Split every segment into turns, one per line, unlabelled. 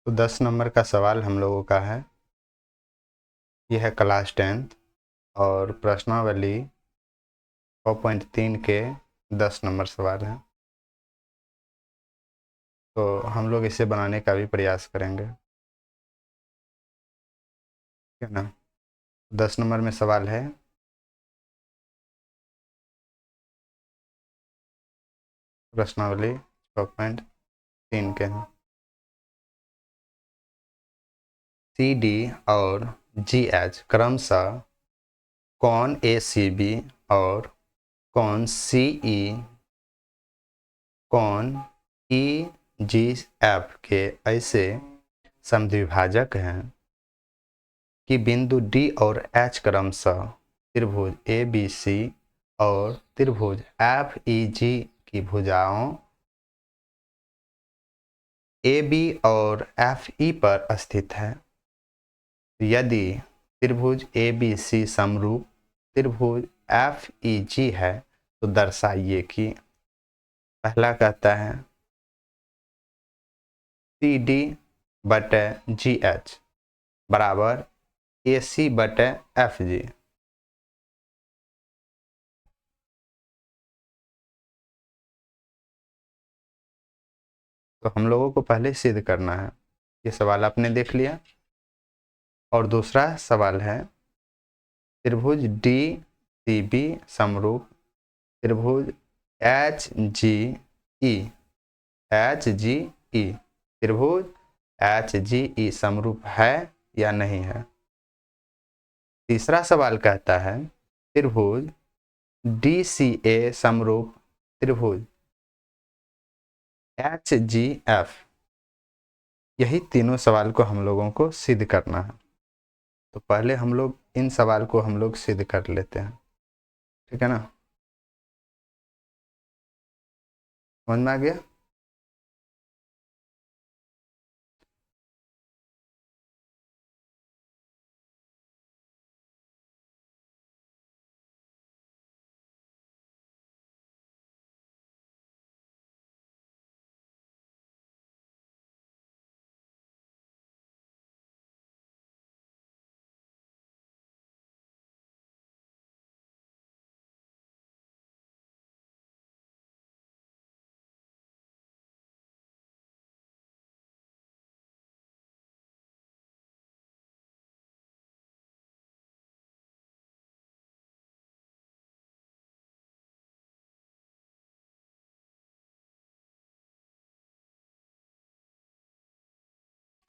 तो 10 नंबर का सवाल हम लोगों का है। यह है क्लास 10th और प्रश्नावली 4.3 के 10 नंबर सवाल हैं। तो हम लोग इसे बनाने का भी प्रयास करेंगे, ठीक है ना। 10 नंबर में सवाल है, प्रश्नावली 4.3 के हैं। CD और GH क्रमशः कौन ACB और कौन CE कौन EGF के ऐसे समद्विभाजक हैं कि बिंदु D और H क्रमशः त्रिभुज ABC और त्रिभुज FEG की भुजाओं AB और FE पर स्थित है। यदि त्रिभुज ABC समरूप त्रिभुज FEG है तो दर्शाइए कि पहला कहता है CD बटे GH बराबर AC बटे FG। तो हम लोगों को पहले सिद्ध करना है। ये सवाल आपने देख लिया। और दूसरा सवाल है त्रिभुज DCB समरूप त्रिभुज HGE त्रिभुज HGE समरूप है या नहीं है। तीसरा सवाल कहता है त्रिभुज DCA समरूप त्रिभुज HGF। यही तीनों सवाल को हम लोगों को सिद्ध करना है। तो पहले हम लोग इन सवाल को हम लोग सिद्ध कर लेते हैं, ठीक है ना। समझ में आ गया।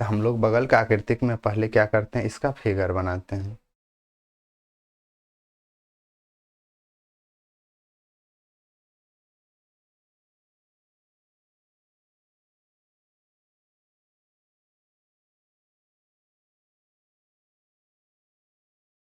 तो हम लोग बगल का आकृतिक में पहले क्या करते हैं, इसका फिगर बनाते हैं।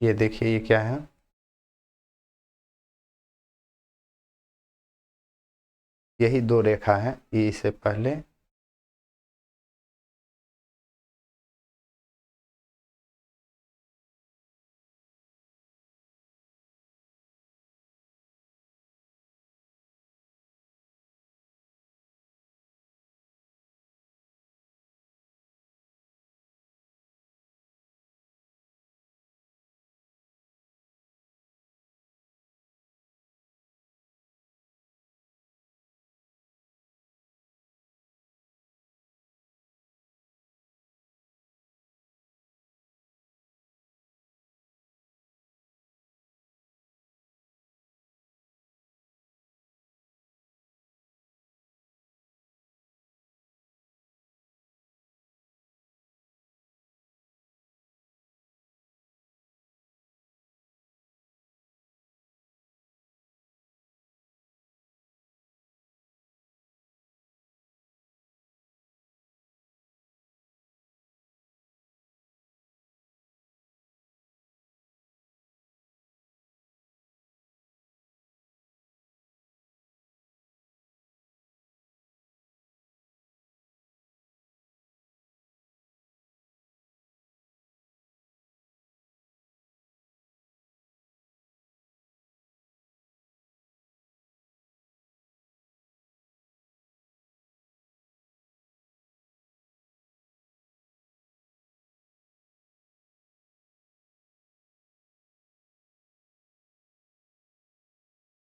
ये देखिए ये क्या है, यही दो रेखा है, ये इससे पहले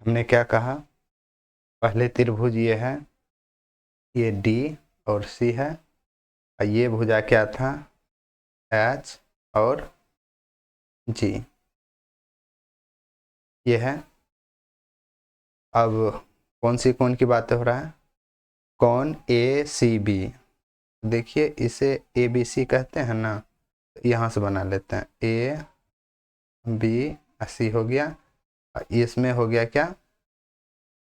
हमने क्या कहा, पहले त्रिभुज ये है, ये डी और सी है, और ये भुजा क्या था, एच और जी, ये है। अब कौन सी कोण की बातें हो रहा है, कोण ए सी बी। देखिए इसे ए बी सी कहते हैं ना, तो यहाँ से बना लेते हैं, ए बी सी हो गया, इसमें हो गया क्या,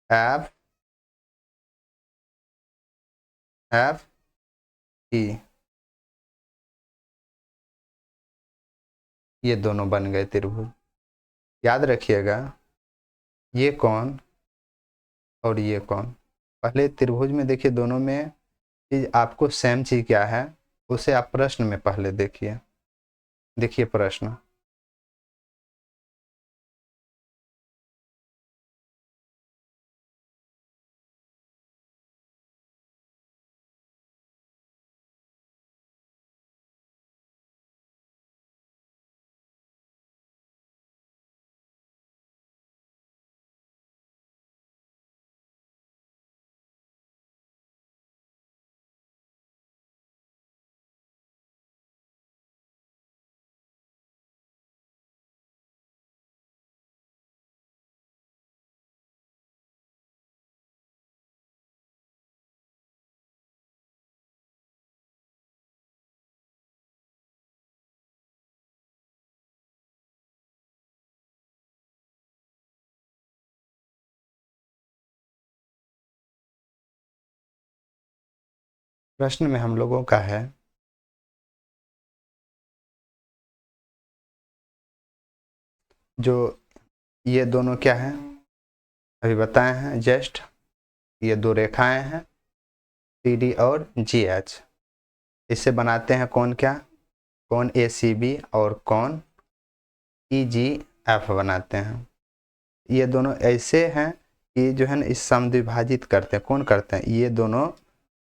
एफ एफ ई, ये दोनों बन गए त्रिभुज। याद रखिएगा, ये कौन और ये कौन, पहले त्रिभुज में देखिए दोनों में चीज आपको सेम चीज क्या है, उसे आप प्रश्न में पहले देखिए। देखिए प्रश्न, प्रश्न में हम लोगों का है, जो ये दोनों क्या है, अभी बताए हैं जस्ट, ये दो रेखाएं हैं सी डी और जी एच, इससे बनाते हैं कौन क्या, कौन ए सी बी और कौन ई जी एफ बनाते हैं। ये दोनों ऐसे हैं कि जो है ना इस समद्विभाजित करते हैं, कौन करते हैं, ये दोनों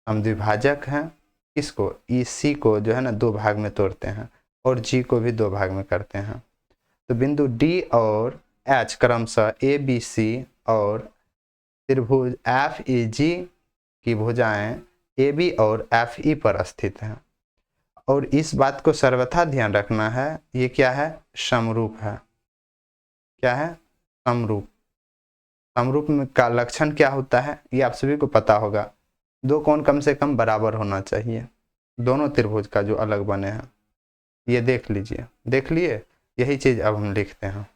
समद्विभाजक हैं। इसको ई सी को जो है ना दो भाग में तोड़ते हैं और जी को भी दो भाग में करते हैं। तो बिंदु डी और एच क्रमशः ए बी सी और त्रिभुज एफ ई जी की भुजाएं ए बी और एफ ई पर स्थित हैं। और इस बात को सर्वथा ध्यान रखना है, ये क्या है, समरूप है। क्या है, समरूप। समरूप में का लक्षण क्या होता है, ये आप सभी को पता होगा, दो कोण कम से कम बराबर होना चाहिए, दोनों त्रिभुज का जो अलग बने हैं। ये देख लीजिए, देख लिए, यही चीज अब हम लिखते हैं,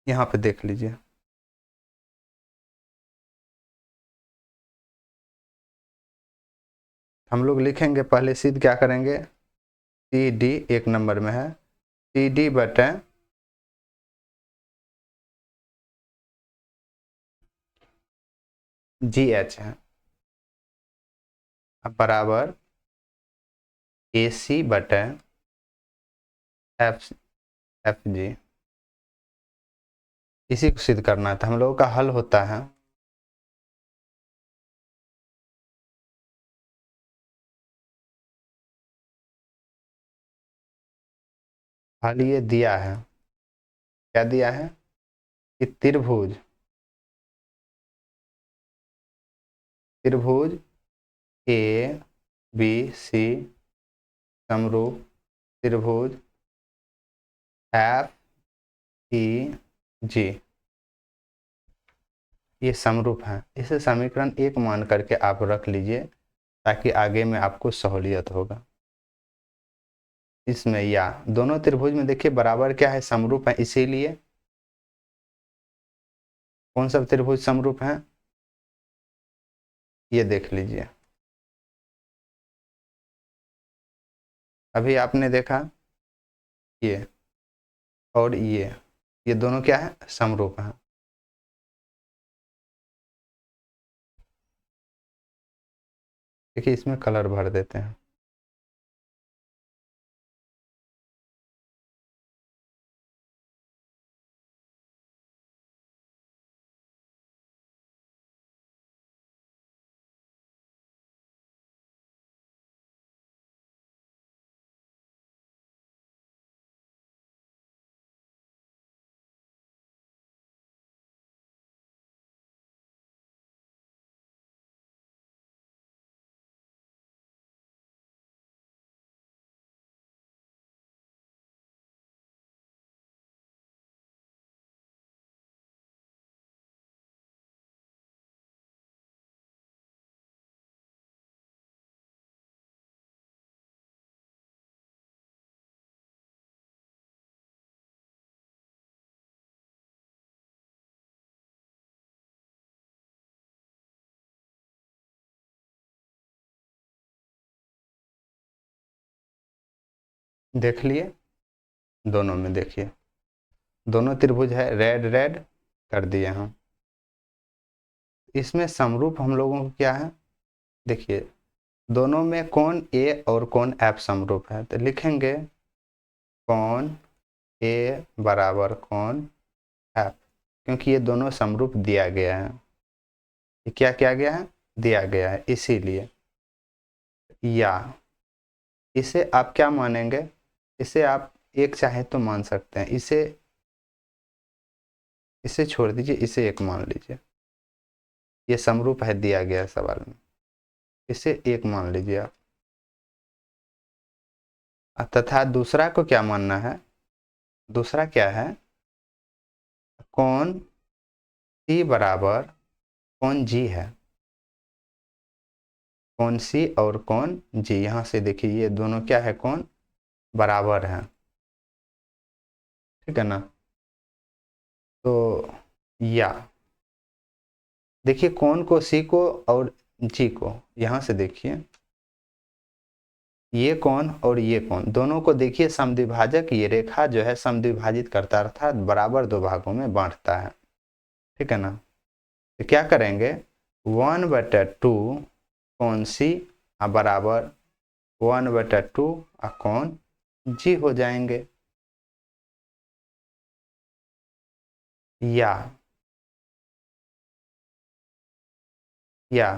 यहाँ पे देख लीजिए। हम लोग लिखेंगे, पहले सिद्ध क्या करेंगे, सी डी एक नंबर में है, सी डी बटे जी एच है, अब बराबर ए सी बटे एफ एफ जी। इसी को सिद्ध करना था, हम लोगों का हल होता है, हल ये दिया है, क्या दिया है कि त्रिभुज त्रिभुज ए बी सी समरूप त्रिभुज एफ ई जी, ये समरूप है। इसे समीकरण एक मान करके आप रख लीजिए, ताकि आगे में आपको सहूलियत होगा। इसमें या दोनों त्रिभुज में देखिए बराबर क्या है, समरूप है, इसीलिए कौन सा त्रिभुज समरूप है, ये देख लीजिए। अभी आपने देखा ये और ये दोनों क्या है, समरूप है। देखिए इसमें कलर भर देते हैं। देख लिए, दोनों में देखिए दोनों त्रिभुज है, रेड रेड कर दिए हम। इसमें समरूप हम लोगों को क्या है, देखिए दोनों में कोण ए और कोण एफ समरूप है, तो लिखेंगे कोण ए बराबर कोण एफ, क्योंकि ये दोनों समरूप दिया गया है। ये क्या किया गया है, दिया गया है, इसीलिए। या इसे आप क्या मानेंगे, इसे आप एक चाहे तो मान सकते हैं, इसे छोड़ दीजिए, इसे एक मान लीजिए। ये समरूप है दिया गया सवाल में, इसे एक मान लीजिए आप। तथा दूसरा को क्या मानना है, दूसरा क्या है, कोण सी बराबर कोण जी है। कोण सी और कोण जी, यहां से देखिए ये दोनों क्या है, कोण बराबर है, ठीक है ना। तो या देखिए कोण को सी को और जी को, यहां से देखिए ये कोण और ये कोण दोनों को देखिए समद्विभाजक, ये रेखा जो है समद्विभाजित करता है, अर्थात बराबर दो भागों में बांटता है, ठीक है ना। तो क्या करेंगे, 1/2 कोण सी बराबर 1/2 कोण जी हो जाएंगे। या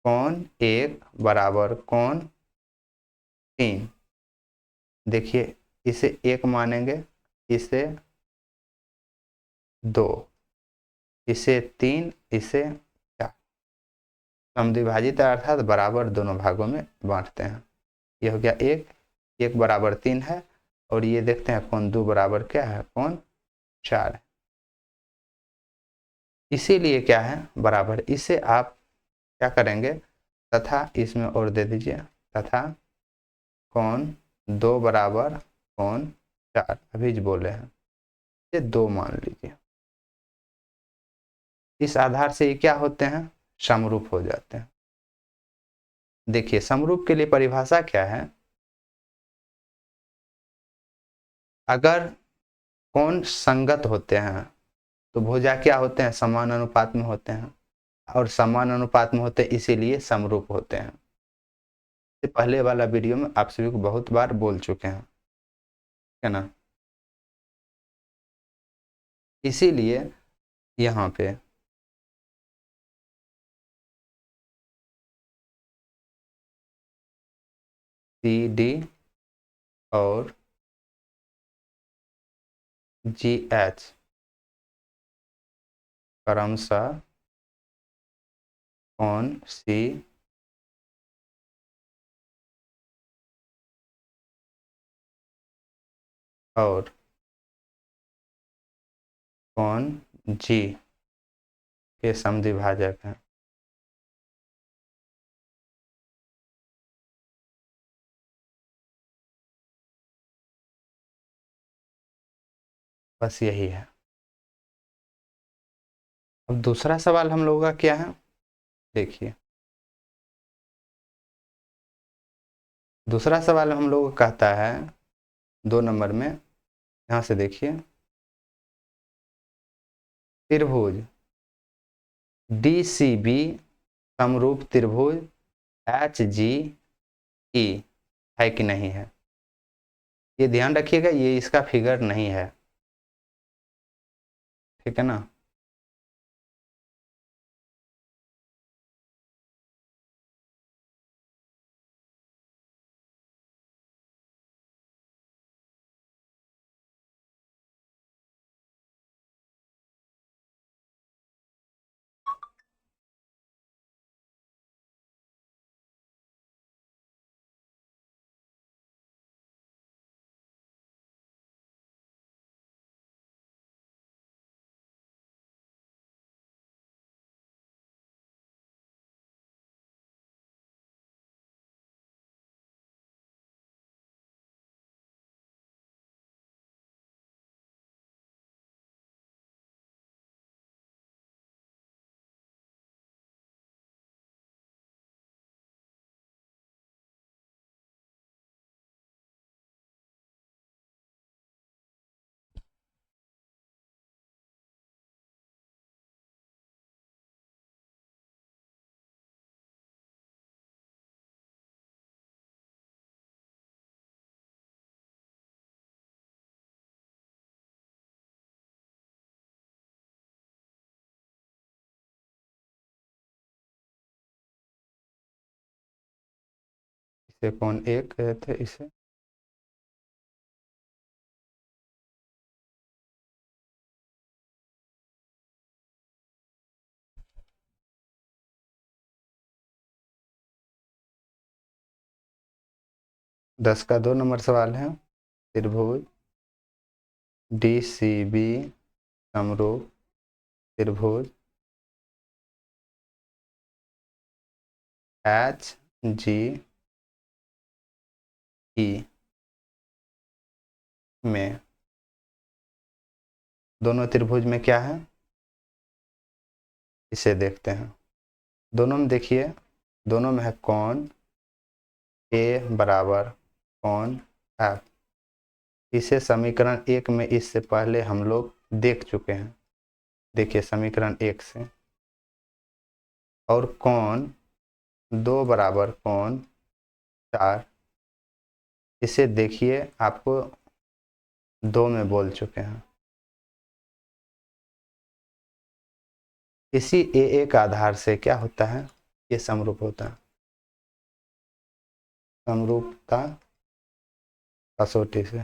कोण एक बराबर कोण 3, देखिए इसे एक मानेंगे, इसे 2, इसे 3, इसे 4, समद्विभाजित अर्थात बराबर दोनों भागों में बांटते हैं। ये हो गया एक, एक बराबर 3 है, और ये देखते हैं कोण 2 बराबर क्या है, कोण 4 है। इसीलिए क्या है, बराबर, इसे आप क्या करेंगे, तथा इसमें और दे दीजिए, तथा कोण 2 बराबर कोण 4, अभी जो बोले हैं ये 2 मान लीजिए। इस आधार से ये क्या होते हैं, समरूप हो जाते हैं। देखिए समरूप के लिए परिभाषा क्या है, अगर कोण संगत होते हैं तो भुजा क्या होते हैं, समान अनुपात में होते हैं, और समान अनुपात में होते हैं इसीलिए समरूप होते हैं। पहले वाला वीडियो में आप सभी को बहुत बार बोल चुके हैं, है ना। इसीलिए यहाँ पे सी डी और जी एच क्रमशः कोण सी और कोण जी के समद्विभाजक हैं। बस यही है। अब दूसरा सवाल हम लोगों का क्या है, देखिए दूसरा सवाल हम लोग का कहता है 2 नंबर में, यहाँ से देखिए त्रिभुज डी सी बी समरूप त्रिभुज एच जी ई है कि नहीं है। ये ध्यान रखिएगा, ये इसका फिगर नहीं है, ठीक है ना। इसे कौन एक कहते थे इसे, दस का 2 नंबर सवाल है। त्रिभुज डी सी बी समरूप त्रिभुज एच जी ई में, दोनों त्रिभुज में क्या है इसे देखते हैं। दोनों में देखिए, दोनों में है कोण ए बराबर कोण एफ। इसे समीकरण 1 में इससे पहले हम लोग देख चुके हैं, देखिए समीकरण 1 से। और कोण 2 बराबर कोण 4, इसे देखिए आपको 2 में बोल चुके हैं। इसी ए एक आधार से क्या होता है, ये समरूप होता है, समरूपता कसौटी से।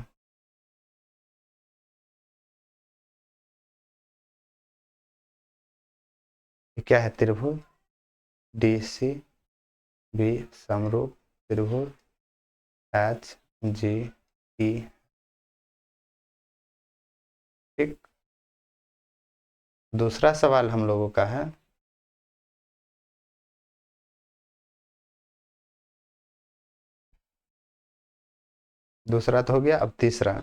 क्या है, त्रिभुज डी सी बी समरूप त्रिभुज एच जी ई। ठीक, दूसरा सवाल हम लोगों का है, दूसरा तो हो गया, अब तीसरा।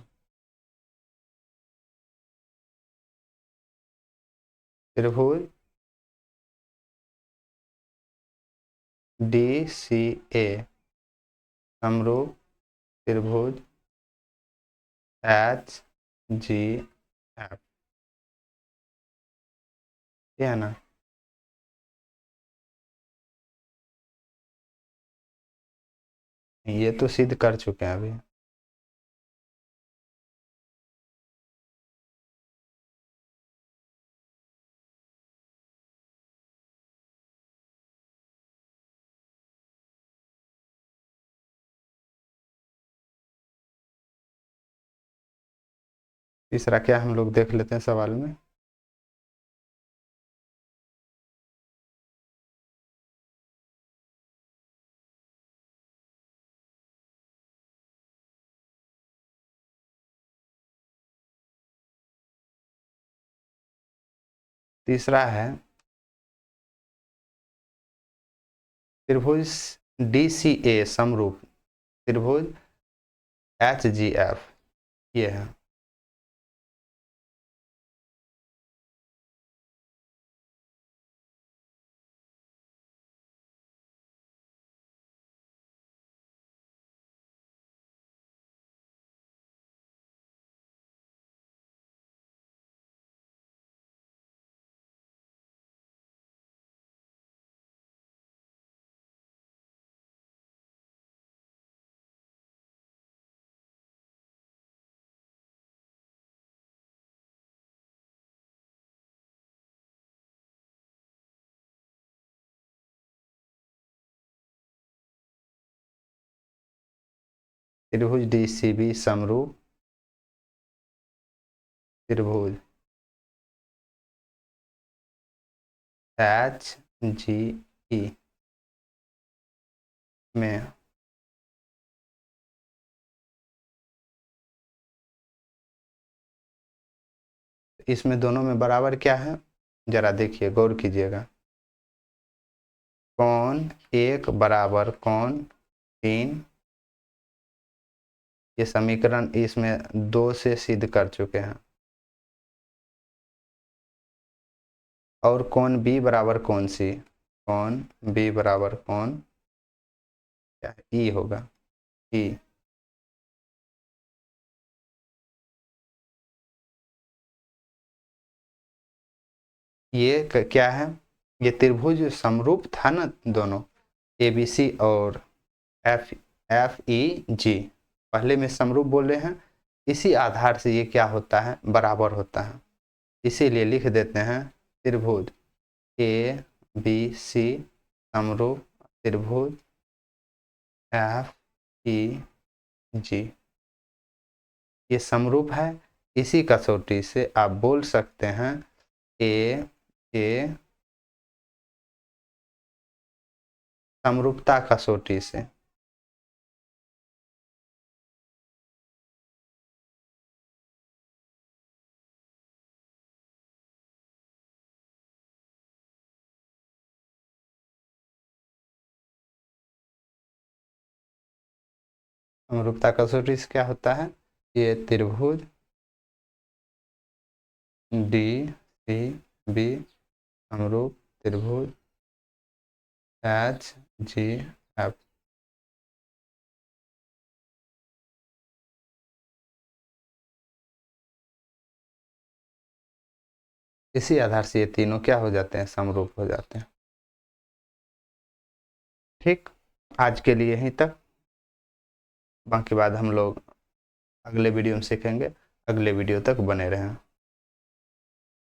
त्रिभुज डी सी ए समरूप त्रिभुज एच जी एफ, ये है ना। ये तो सिद्ध कर चुके हैं अभी। तीसरा क्या हम लोग देख लेते हैं सवाल में। तीसरा है त्रिभुज डी सी ए समरूप त्रिभुज एच जी एफ, ये है। त्रिभुज डी सी बी समरूप त्रिभुज एच जी ई में इसमें दोनों में बराबर क्या है, जरा देखिए गौर कीजिएगा। कोण 1 बराबर कोण 3, ये समीकरण इसमें 2 से सिद्ध कर चुके हैं। और कोण बी बराबर कौन सी, कोण बी बराबर कोण क्या ई होगा, ई। ये क्या है, ये त्रिभुज समरूप था ना दोनों, ए बी सी और एफ एफ ई जी, पहले में समरूप बोले हैं। इसी आधार से ये क्या होता है, बराबर होता है। इसीलिए लिख देते हैं त्रिभुज ए बी सी समरूप त्रिभुज एफ ई जी, ये समरूप है। इसी कसौटी से आप बोल सकते हैं ए समरूपता कसौटी से। समरूपता कसौटी से क्या होता है, ये त्रिभुज डी सी बी समरूप त्रिभुज एच जी एफ। इसी आधार से ये तीनों क्या हो जाते हैं, समरूप हो जाते हैं। ठीक, आज के लिए यहीं तक, बाकी बाद हम लोग अगले वीडियो में सीखेंगे। अगले वीडियो तक बने रहें।